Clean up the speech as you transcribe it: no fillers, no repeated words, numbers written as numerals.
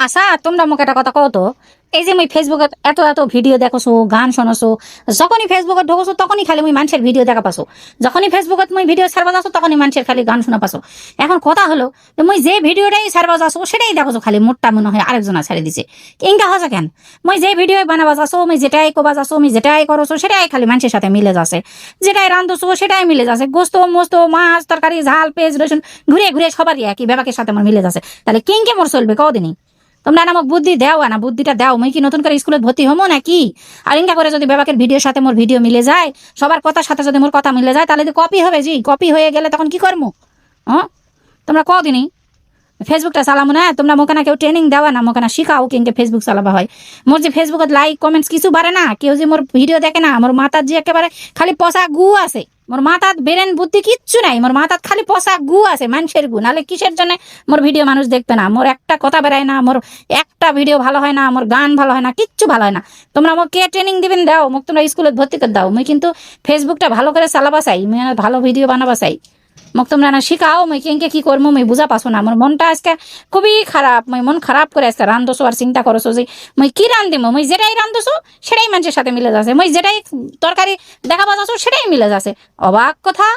আচ্ছা তোমরা মোক একটা কথা কও তো, এই যে মুই ফেসবুকত এত এত ভিডিও দেখছো, গান শোনছো, যখনই ফেসবুকত ঢুকছো তখনই খালি মুই মানুষের ভিডিও দেখা পাছো, যখনই ফেসবুকত মুই ভিডিও ছাড়বা যাচ্ছ তখনই মানুষের খালি গান শোনা পাছো। এখন কথা হলো যে মুই যে ভিডিওটাই ছাড়বা যাচ্ছ সেটাই দেখছো খালি মোটটা মনে হয় আরেকজনা ছেড়ে দিছে। ইনকা হচ্ছে কেন? মুই যে ভিডিও বানাবা যাচ্ছ, মুই যেটাই কবা যাচ্ছ, মুই যেটাই করছো সেটাই খালি মানুষের সাথে মিলে যাচ্ছে, যেটাই রান্ধছো সেটাই মিলে যাচ্ছে, গোস্ত মোস্ত মাছ তরকারি ঝাল পেঁয়াজ রসুন ঘুরে ঘুরে সবারই একই ব্যাপাকের সাথে আমার মিলে যাচ্ছে। তাহলে কিংকে মোর চলবে কদিনই? তোমরা আমাকে বুদ্ধি দাও না, বুদ্ধিটা দাও। মুই কি নতুন করে স্কুলে ভর্তি হবো নাকি? আর ইনকা করে যদি বেবাকের ভিডিওর সাথে মোর ভিডিও মিলে যায়, সবার কথার সাথে যদি মোর কথা মিলে যায়, তাহলে তো কপি হবে। জি কপি হয়ে গেলে তখন কি করবো? হ্যাঁ তোমরা কদিনই ফেসবুকটা চালামো না? তোমরা মোকে না কেউ ট্রেনিং দেওয়া না, মোকে না শিখাও কিংকে ফেসবুক চালাবা হয়। মোর যে ফেসবুকত লাইক কমেন্টস কিছু বাড়ে না, কেউ যে মোর ভিডিও দেখে না, মোর মাথার যে একেবারে খালি পচা গু আছে, মোর মাথাত বেরেন বুদ্ধি কিচ্ছু নাই, মোর মাথাত খালি পচা গু আছে, মানুষের গু। নাহলে কিসের জন্য মোর ভিডিও মানুষ দেখবে না? মোর একটা কথা বেড়ায় না, মোর একটা ভিডিও ভালো হয় না, মোর গান ভালো হয় না, কিচ্ছু ভালো হয় না। তোমরা মোক কে ট্রেনিং দিবেন দাও, মোক তোমরা স্কুলে ভর্তি করে দাও। মুই কিন্তু ফেসবুকটা ভালো করে চালাবা চাই, মুই ভালো ভিডিও বানাবা চাই। মোক তোমরা না শিখাও, মুই কেঙ্কে কি করবো মুই বুঝা পাছো না। আমার মনটা আজকে খুবই খারাপ, মুই মন খারাপ করে আজকে রান্ধছো আর চিন্তা করছো যে মুই কি রান্ধিমো। মুই যেটাই রান্ধছো সেটাই মানুষের সাথে মিলে যাচ্ছে, মুই যেটাই তরকারি দেখাবা যাচ্ছ সেটাই মিলে যাচ্ছে। অবাক কথা।